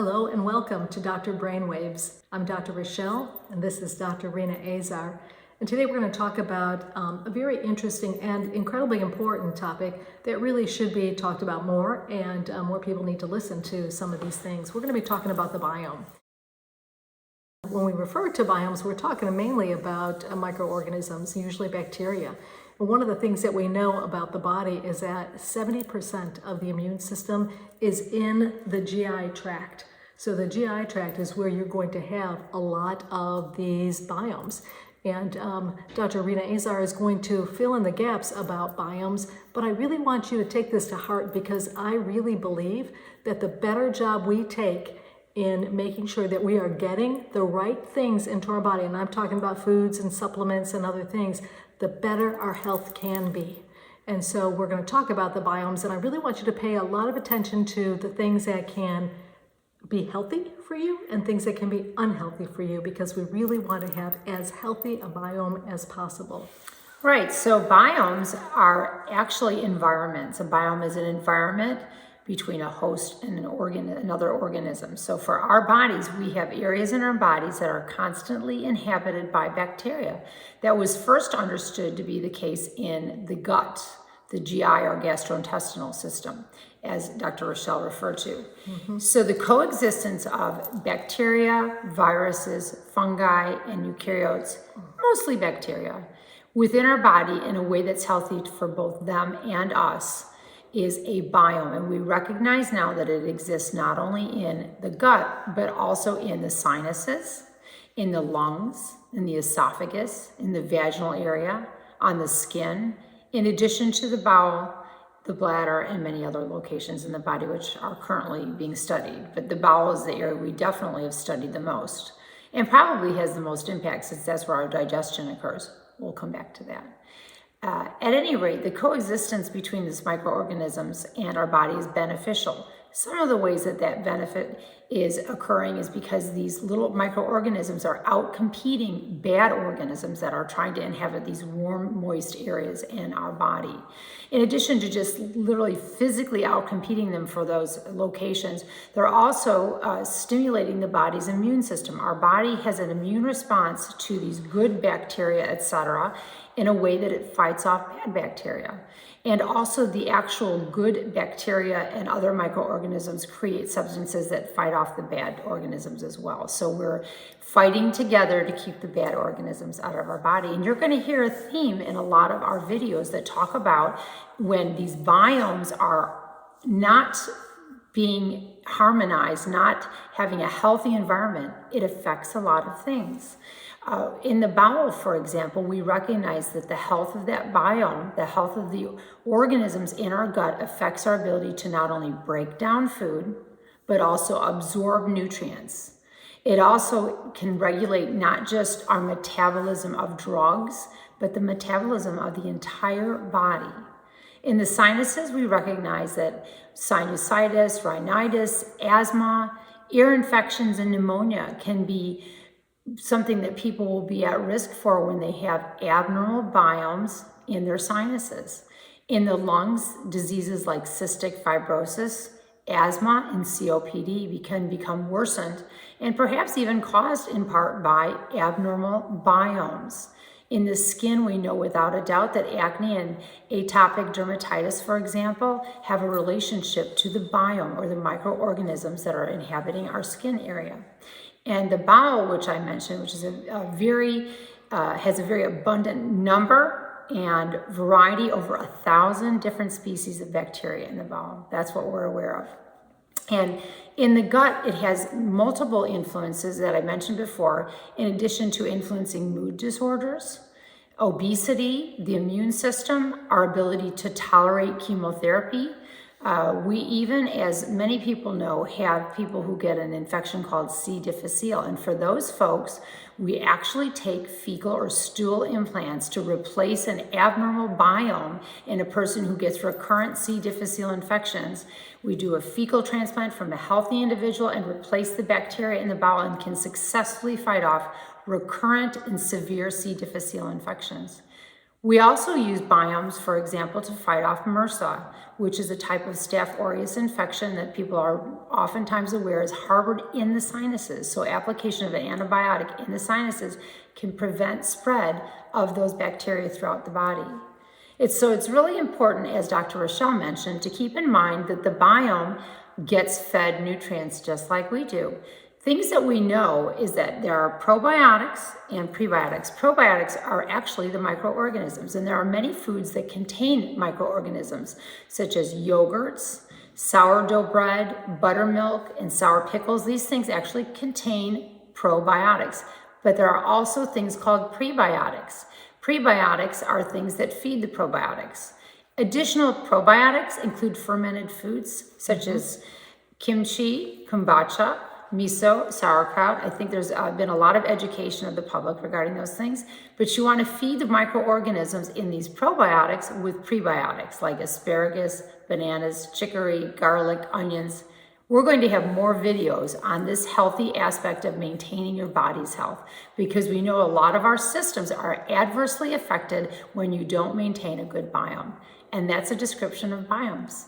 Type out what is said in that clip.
Hello and welcome to Dr. Brainwaves. I'm Dr. Rochelle and this is Dr. Rena Azar. And today we're going to talk about a very interesting and incredibly important topic that really should be talked about more, and more people need to listen to some of these things. We're going to be talking about the biome. When we refer to biomes, we're talking mainly about microorganisms, usually bacteria. And one of the things that we know about the body is that 70% of the immune system is in the GI tract. So the GI tract is where you're going to have a lot of these biomes. And Dr. Rena Azar is going to fill in the gaps about biomes, but I really want you to take this to heart because I really believe that the better job we take in making sure that we are getting the right things into our body, and I'm talking about foods and supplements and other things, the better our health can be. And so we're going to talk about the biomes, and I really want you to pay a lot of attention to the things that can be healthy for you and things that can be unhealthy for you, because we really want to have as healthy a biome as possible. Right, so biomes are actually environments. A biome is an environment between a host and another organism. So for our bodies, we have areas in our bodies that are constantly inhabited by bacteria. That was first understood to be the case in the gut, the GI or gastrointestinal system, as Dr. Rochelle referred to. So the coexistence of bacteria, viruses, fungi, and eukaryotes, mostly bacteria, within our body in a way that's healthy for both them and us is a biome. And we recognize now that it exists not only in the gut, but also in the sinuses, in the lungs, in the esophagus, in the vaginal area, on the skin, in addition to the bowel, the bladder, and many other locations in the body which are currently being studied. But the bowel is the area we definitely have studied the most, and probably has the most impact since that's where our digestion occurs. We'll come back to that. At any rate, the coexistence between these microorganisms and our body is beneficial. Some of the ways that that benefit is occurring is because these little microorganisms are out competing bad organisms that are trying to inhabit these warm, moist areas in our body. In addition to just literally physically out competing them for those locations, they're also stimulating the body's immune system. Our body has an immune response to these good bacteria, etc., in a way that it fights off bad bacteria. And also the actual good bacteria and other microorganisms create substances that fight off the bad organisms as well. So we're fighting together to keep the bad organisms out of our body. And you're going to hear a theme in a lot of our videos that talk about when these biomes are not being harmonized, not having a healthy environment, it affects a lot of things. In the bowel, for example, we recognize that the health of that biome, the health of the organisms in our gut, affects our ability to not only break down food, but also absorb nutrients. It also can regulate not just our metabolism of drugs, but the metabolism of the entire body. In the sinuses, we recognize that sinusitis, rhinitis, asthma, ear infections, and pneumonia can be something that people will be at risk for when they have abnormal biomes in their sinuses. In the lungs, diseases like cystic fibrosis, asthma, and COPD can become worsened and perhaps even caused in part by abnormal biomes. In the skin, we know without a doubt that acne and atopic dermatitis, for example, have a relationship to the biome or the microorganisms that are inhabiting our skin area. And the bowel, which I mentioned, which is has a very abundant number and variety, over 1,000 different species of bacteria in the bowel. That's what we're aware of. And in the gut, it has multiple influences that I mentioned before, in addition to influencing mood disorders, obesity, the immune system, our ability to tolerate chemotherapy. We even, as many people know, have people who get an infection called C. difficile. And for those folks, we actually take fecal or stool implants to replace an abnormal biome in a person who gets recurrent C. difficile infections. We do a fecal transplant from a healthy individual and replace the bacteria in the bowel and can successfully fight off recurrent and severe C. difficile infections. We also use biomes, for example, to fight off MRSA, which is a type of Staph aureus infection that people are oftentimes aware is harbored in the sinuses. So application of an antibiotic in the sinuses can prevent spread of those bacteria throughout the body. It's really important, as Dr. Rochelle mentioned, to keep in mind that the biome gets fed nutrients just like we do. Things that we know is that there are probiotics and prebiotics. Probiotics are actually the microorganisms, and there are many foods that contain microorganisms, such as yogurts, sourdough bread, buttermilk, and sour pickles. These things actually contain probiotics, but there are also things called prebiotics. Prebiotics are things that feed the probiotics. Additional probiotics include fermented foods such as kimchi, kombucha, miso, sauerkraut. I think there's been a lot of education of the public regarding those things, but you want to feed the microorganisms in these probiotics with prebiotics like asparagus, bananas, chicory, garlic, onions. We're going to have more videos on this healthy aspect of maintaining your body's health because we know a lot of our systems are adversely affected when you don't maintain a good biome. And that's a description of biomes.